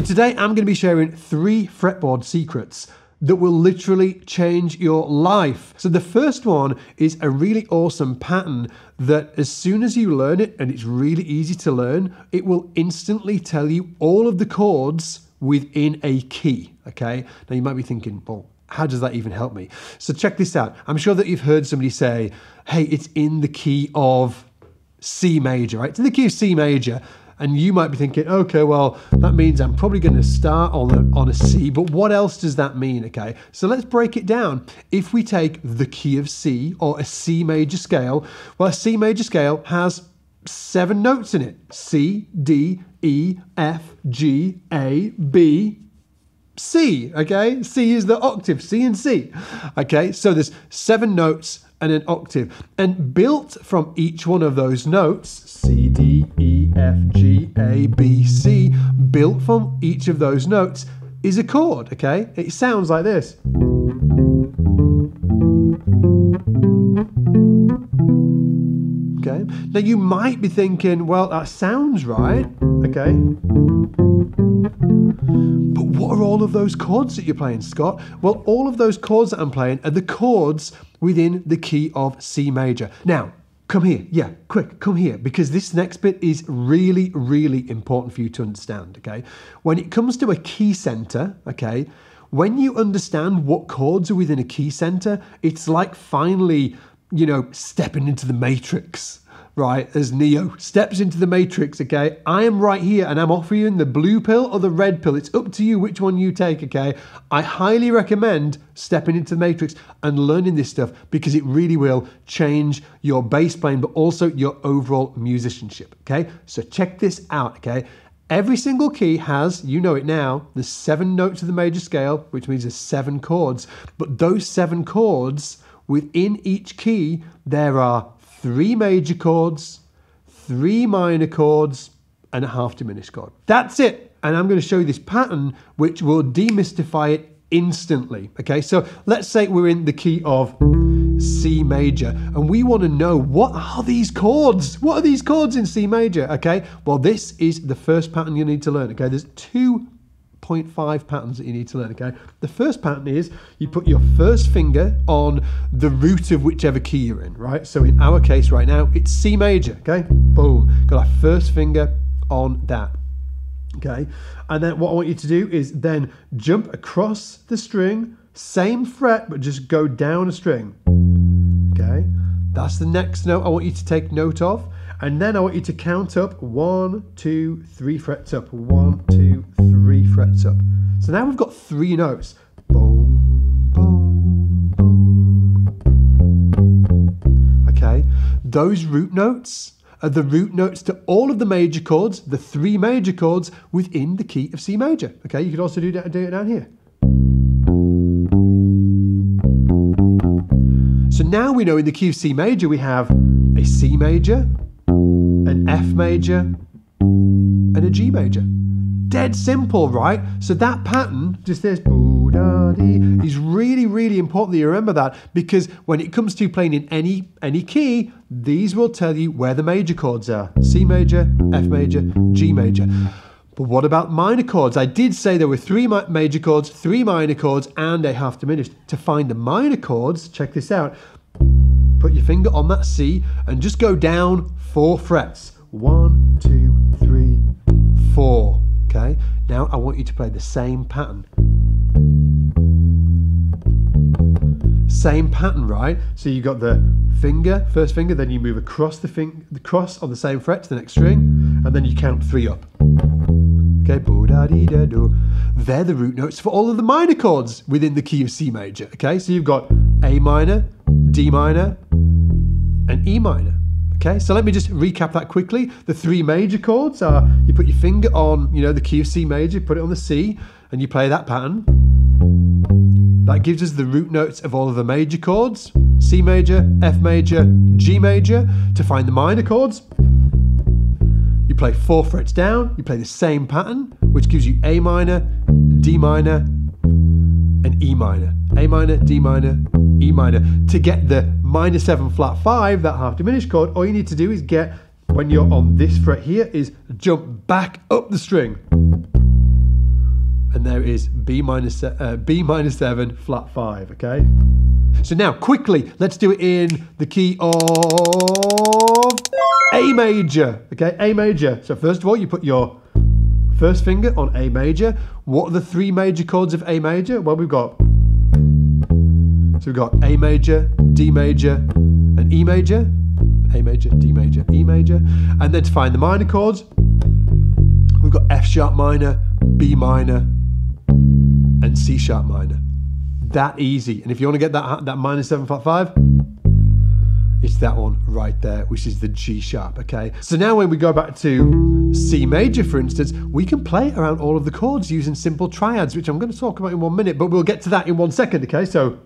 today I'm going to be sharing 3 fretboard secrets that will literally change your life. So the first one is a really awesome pattern that as soon as you learn it, and it's really easy to learn, it will instantly tell you all of the chords within a key, okay? Now you might be thinking, well, how does that even help me? So check this out. I'm sure that you've heard somebody say, hey, it's in the key of C major, right? It's in the key of C major. And you might be thinking, okay, well, that means I'm probably going to start on a C, but what else does that mean, okay? So let's break it down. If we take the key of C, or a C major scale, well, a C major scale has 7 notes in it. C, D, E, F, G, A, B, C, okay? C is the octave, C and C, okay? So there's 7 notes and an octave. And built from each one of those notes, C, D, E, F, G, A, B, C, built from each of those notes is a chord, okay? It sounds like this. Okay? Now you might be thinking, well, that sounds right, okay? But what are all of those chords that you're playing, Scott? Well, all of those chords that I'm playing are the chords within the key of C major. Now, come here. Yeah, quick, come here, because this next bit is really, really important for you to understand, okay? When it comes to a key center, okay, when you understand what chords are within a key center, it's like finally, you know, stepping into the matrix, right? As Neo steps into the matrix, okay? I am right here and I'm offering the blue pill or the red pill. It's up to you which one you take, okay? I highly recommend stepping into the matrix and learning this stuff because it really will change your bass playing, but also your overall musicianship, okay? So check this out, okay? Every single key has, you know it now, the 7 notes of the major scale, which means there's 7 chords. But those 7 chords, within each key, there are 3 major chords, 3 minor chords, and a half diminished chord. That's it. And I'm going to show you this pattern, which will demystify it instantly. Okay, so let's say we're in the key of C major, and we want to know, what are these chords? What are these chords in C major? Okay, well, this is the first pattern you need to learn. Okay, there's 2.5 patterns that you need to learn, okay? The first pattern is you put your first finger on the root of whichever key you're in, right? So in our case right now, it's C major, okay? Boom, got our first finger on that, okay? And then what I want you to do is then jump across the string, same fret, but just go down a string, okay? That's the next note I want you to take note of. And then I want you to count up 1, 2, 3 frets up, 1, 2, 3 frets up. So now we've got 3 notes. Boom, boom, boom. Okay, those root notes are the root notes to all of the major chords, the 3 major chords within the key of C major. Okay, you could also do it down here. So now we know in the key of C major we have a C major, an F major, and a G major. Dead simple, right? So that pattern, just this, boo-da-dee, is really, really important that you remember that, because when it comes to playing in any key, these will tell you where the major chords are. C major, F major, G major. But what about minor chords? I did say there were 3 major chords, 3 minor chords, and a half diminished. To find the minor chords, check this out. Put your finger on that C and just go down 4 frets. 1, 2, 3, 4. Okay, now I want you to play the same pattern. Same pattern, right? So you've got the finger, first finger, then you move across the cross on the same fret to the next string, and then you count 3 up. Okay, boo-da-dee-da-do. They're the root notes for all of the minor chords within the key of C major. Okay, so you've got A minor, D minor, and E minor. Okay, so let me just recap that quickly. The 3 major chords are, you put your finger on, you know, the key of C major, put it on the C, and you play that pattern. That gives us the root notes of all of the major chords, C major, F major, G major. To find the minor chords, you play 4 frets down, you play the same pattern, which gives you A minor, D minor, and E minor. A minor, D minor, E minor. To get the minor 7 flat 5, that half diminished chord, all you need to do is get, when you're on this fret here, is jump back up the string. and there is B minor 7, flat 5, okay? So now, quickly, let's do it in the key of A major, okay? A major. So first of all, you put your first finger on A major. What are the 3 major chords of A major? Well, we've got A major, D major, and E major. A major, D major, E major. And then to find the minor chords, we've got F sharp minor, B minor, and C sharp minor. That easy. And if you want to get that minor 7 flat 5, it's that one right there, which is the G sharp, okay? So now when we go back to C major, for instance, we can play around all of the chords using simple triads, which I'm going to talk about in 1 minute, but we'll get to that in 1 second, okay? So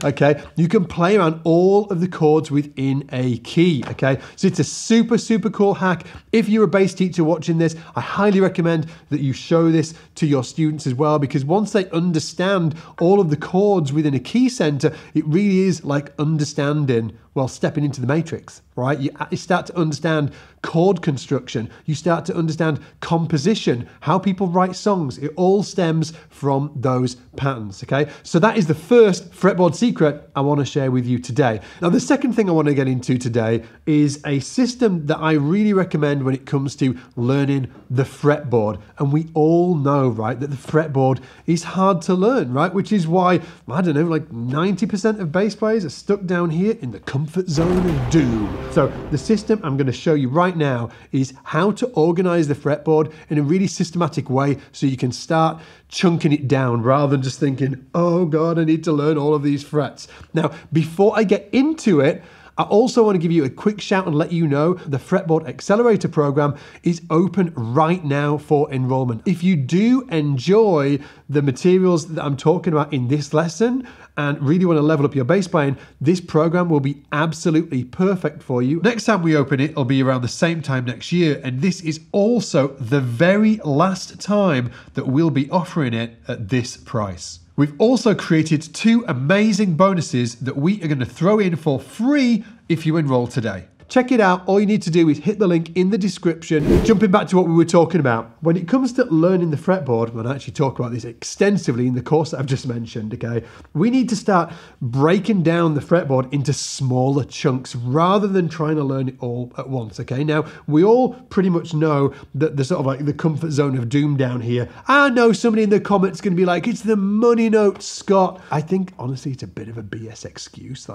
okay, you can play around all of the chords within a key, okay? So it's a super, super cool hack. If you're a bass teacher watching this, I highly recommend that you show this to your students as well, because once they understand all of the chords within a key center, it really is like understanding, well, stepping into the matrix, right? You start to understand chord construction. You start to understand composition, how people write songs. It all stems from those patterns, okay? So that is the first fretboard secret I want to share with you today. Now, the second thing I want to get into today is a system that I really recommend when it comes to learning the fretboard. And we all know, right, that the fretboard is hard to learn, right? Which is why, I don't know, like 90% of bass players are stuck down here in the comfort zone of doom. So the system I'm going to show you right now is how to organize the fretboard in a really systematic way so you can start chunking it down rather than just thinking, oh God, I need to learn all of these frets. Now, before I get into it, I also want to give you a quick shout and let you know the Fretboard Accelerator program is open right now for enrollment. If you do enjoy the materials that I'm talking about in this lesson and really want to level up your bass playing, this program will be absolutely perfect for you. Next time we open it, it'll be around the same time next year, and this is also the very last time that we'll be offering it at this price. We've also created 2 amazing bonuses that we are going to throw in for free if you enroll today. Check it out. All you need to do is hit the link in the description. Jumping back to what we were talking about. When it comes to learning the fretboard, and I actually talk about this extensively in the course that I've just mentioned, okay, we need to start breaking down the fretboard into smaller chunks rather than trying to learn it all at once, okay? Now, we all pretty much know that the sort of like the comfort zone of doom down here. I know somebody in the comments going to be like, it's the money notes, Scott. I think, honestly, it's a bit of a BS excuse.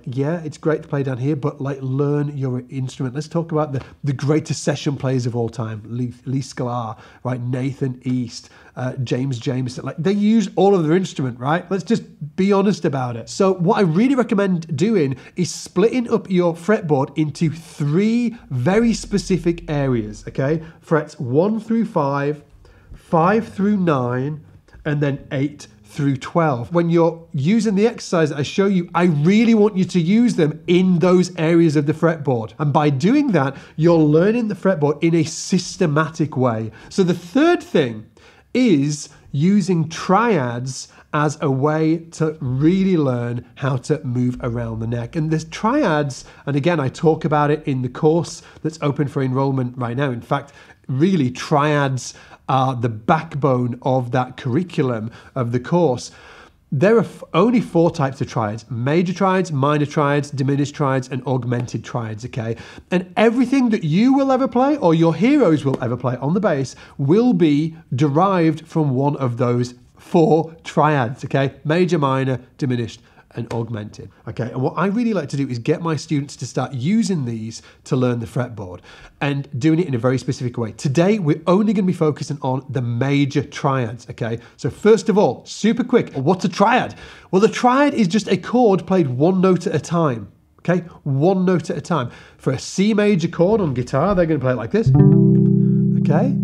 Yeah, it's great to play down here, but like learn your instrument. Let's talk about the greatest session players of all time, Lee Sklar, right? Nathan East, James Jameson. Like, they use all of their instrument, right? Let's just be honest about it. So what I really recommend doing is splitting up your fretboard into 3 very specific areas, okay? Frets 1 through 5, 5 through 9, and then 8 through 12. When you're using the exercise that I show you, I really want you to use them in those areas of the fretboard. And by doing that, you're learning the fretboard in a systematic way. So the third thing is using triads as a way to really learn how to move around the neck. And there's triads, and again, I talk about it in the course that's open for enrollment right now. In fact, really, triads are the backbone of that curriculum of the course. There are only 4 types of triads: major triads, minor triads, diminished triads, and augmented triads, okay? And everything that you will ever play, or your heroes will ever play on the bass, will be derived from one of those 4 triads, okay? Major, minor, diminished, and augmented, okay? And what I really like to do is get my students to start using these to learn the fretboard and doing it in a very specific way. Today, we're only going to be focusing on the major triads, okay? So first of all, super quick, what's a triad? Well, the triad is just a chord played 1 note at a time, okay? 1 note at a time. For a C major chord on guitar, they're going to play it like this, okay?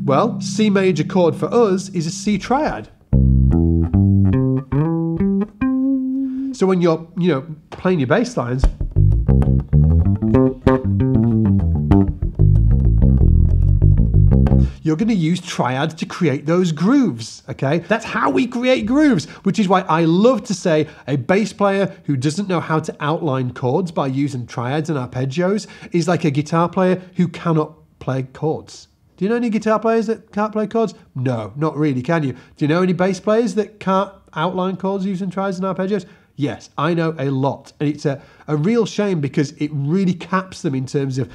Well, C major chord for us is a C triad. So when you're, playing your bass lines, you're going to use triads to create those grooves, okay? That's how we create grooves, which is why I love to say a bass player who doesn't know how to outline chords by using triads and arpeggios is like a guitar player who cannot play chords. Do you know any guitar players that can't play chords? No, not really, can you? Do you know any bass players that can't outline chords using triads and arpeggios? Yes, I know a lot. And it's a real shame because it really caps them in terms of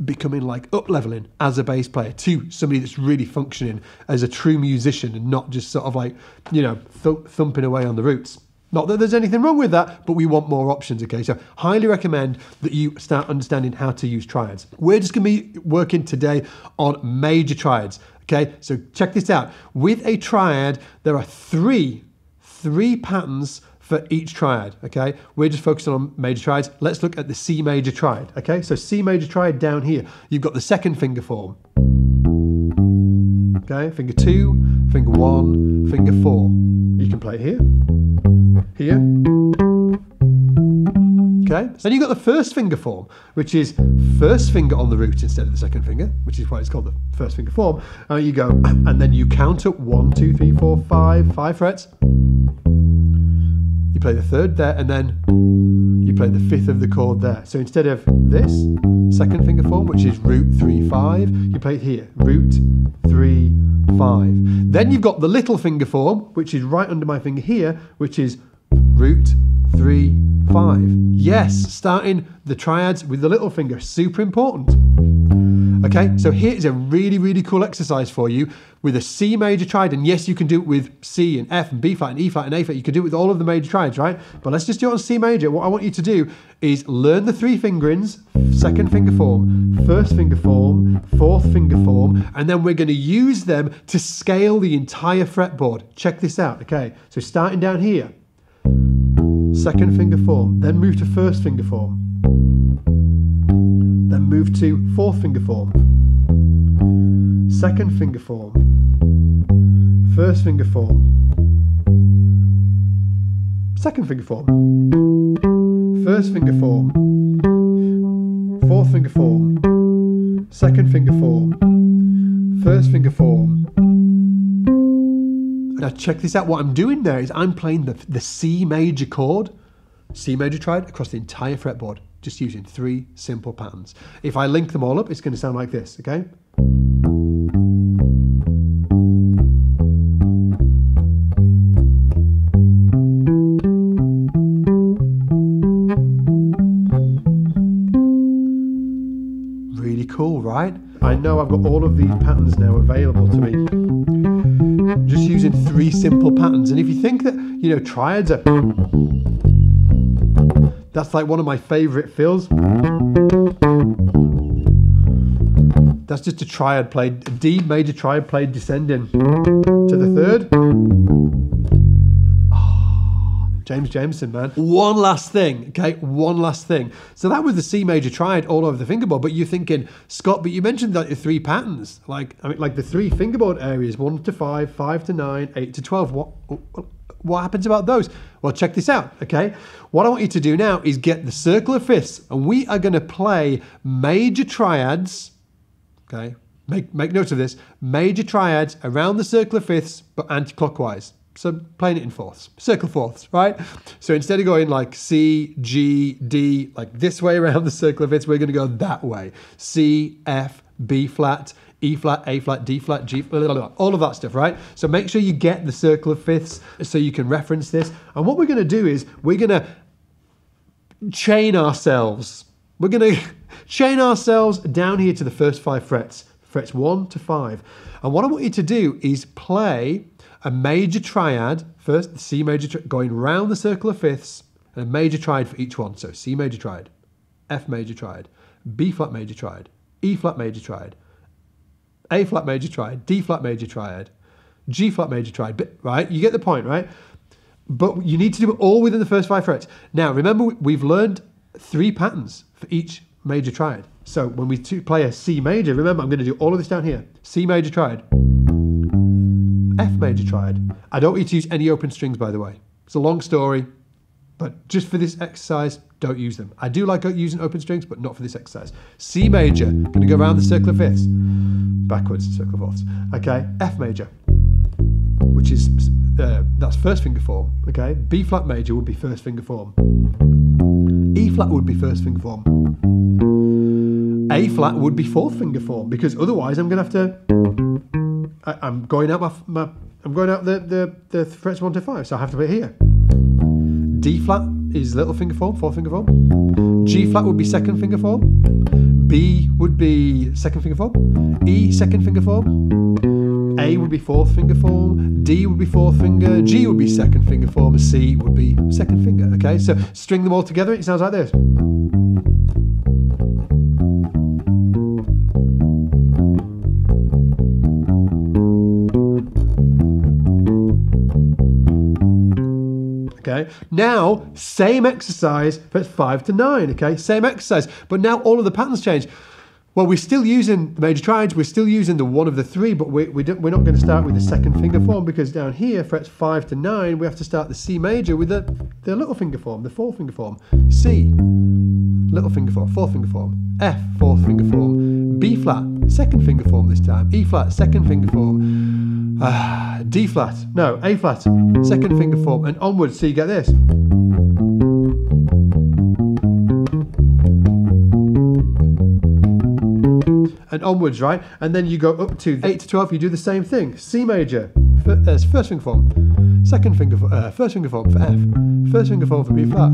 becoming like up-leveling as a bass player to somebody that's really functioning as a true musician and not just sort of like, you know, thumping away on the roots. Not that there's anything wrong with that, but we want more options, okay? So highly recommend that you start understanding how to use triads. We're just gonna be working today on major triads, okay? So check this out. With a triad, there are three patterns for each triad, okay? We're just focusing on major triads. Let's look at the C major triad, okay? So C major triad down here, you've got the second finger form. Okay, finger 2, finger 1, finger 4. You can play it here, here. Okay, then you've got the first finger form, which is first finger on the root instead of the second finger, which is why it's called the first finger form. You go, and then you count up 1, 2, 3, 4, 5 frets. You play the third there, and then you play the fifth of the chord there. So instead of this second finger form, which is root 3, 5, you play it here, root 3, 5. Then you've got the little finger form, which is right under my finger here, which is root 3, 5. Yes, starting the triads with the little finger, super important. Okay, so here's a really, really cool exercise for you with a C major triad. And yes, you can do it with C and F and B flat and E flat and A flat. You can do it with all of the major triads, right? But let's just do it on C major. What I want you to do is learn the 3 fingerings, second finger form, first finger form, fourth finger form, and then we're going to use them to scale the entire fretboard. Check this out, okay? So starting down here, second finger form, then move to first finger form. Then move to fourth finger form, second finger form, first finger form, second finger form, first finger form, fourth finger form, second finger form, first finger form. Now check this out, what I'm doing there is I'm playing the C major chord, C major triad across the entire fretboard, just using 3 simple patterns. If I link them all up, it's going to sound like this, okay? Really cool, right? I know I've got all of these patterns now available to me, just using 3 simple patterns. And if you think that, you know, triads are... That's like one of my favorite fills. That's just a triad played, a D major triad played descending to the third. Oh, James Jameson, man. One last thing, okay? One last thing. So that was the C major triad all over the fingerboard, but you're thinking, Scott, but you mentioned like the 3 patterns, like the 3 fingerboard areas, 1 to 5, 5 to 9, 8 to 12. What happens about those? Well, check this out, okay? What I want you to do now is get the circle of fifths, and we are going to play major triads, okay? Make note of this. Major triads around the circle of fifths, but anti-clockwise. So playing it in fourths, circle fourths, right? So instead of going like C, G, D, like this way around the circle of fifths, we're going to go that way. C, F, B flat, E flat, A flat, D flat, G, blah, blah, blah, all of that stuff, right? So make sure you get the circle of fifths so you can reference this. And what we're going to do is we're going to chain ourselves. We're going to chain ourselves down here to the first 5 frets, frets 1 to 5. And what I want you to do is play a major triad, first the C major triad, going round the circle of fifths, and a major triad for each one. So C major triad, F major triad, B flat major triad, E flat major triad, A flat major triad, D flat major triad, G flat major triad, right? You get the point, right? But you need to do it all within the first 5 frets. Now, remember, we've learned 3 patterns for each major triad. So when we play a C major, remember, I'm going to do all of this down here. C major triad, F major triad. I don't need to use any open strings, by the way. It's a long story, but just for this exercise, don't use them. I do like using open strings, but not for this exercise. C major, going to go around the circle of fifths. backwards, circle fourths. Okay, F major, which is, that's first finger form. Okay, B flat major would be first finger form. E flat would be first finger form. A flat would be fourth finger form, because otherwise I'm going to have to, I'm going out I'm going out the frets 1 to 5, so I have to put it here. D flat is little finger form, fourth finger form. G flat would be second finger form. B would be second finger form. E, second finger form. A would be fourth finger form. D would be fourth finger. G would be second finger form. C would be second finger. Okay, so string them all together. It sounds like this. Okay, now same exercise for 5 to 9. Okay, same exercise, but now all of the patterns change. Well, we're still using the major triads, we're still using the one of the three, but we're not going to start with the second finger form, because down here, frets 5 to 9, we have to start the C major with the little finger form, the fourth finger form. C, little finger form, fourth finger form. F, fourth finger form. B flat, second finger form this time. E flat, second finger form. D flat, no, A flat, second finger form, and onwards, so you get this. And onwards, right? And then you go up to 8 to 12, you do the same thing. C major, first finger form, second finger, first finger form for F, first finger form for B flat.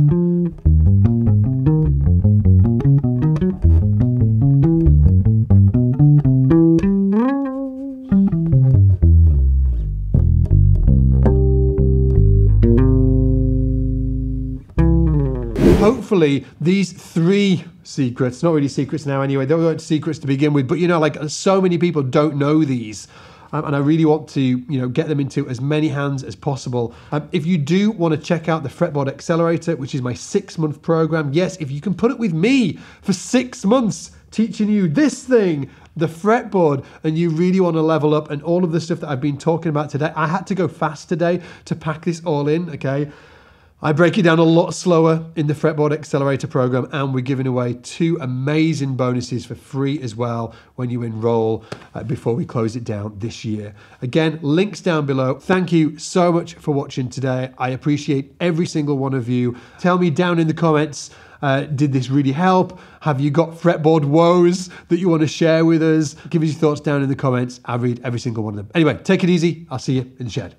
Hopefully these 3 secrets, not really secrets now anyway, they weren't secrets to begin with, but you know, like so many people don't know these. And I really want to, you know, get them into as many hands as possible. If you do want to check out the Fretboard Accelerator, which is my 6-month program, yes, if you can put it with me for 6 months, teaching you this thing, the fretboard, and you really want to level up and all of the stuff that I've been talking about today. I had to go fast today to pack this all in, okay? I break it down a lot slower in the Fretboard Accelerator program, and we're giving away 2 amazing bonuses for free as well when you enroll before we close it down this year. Again, links down below. Thank you so much for watching today. I appreciate every single one of you. Tell me down in the comments, did this really help? Have you got fretboard woes that you want to share with us? Give us your thoughts down in the comments. I read every single one of them. Anyway, take it easy. I'll see you in the shed.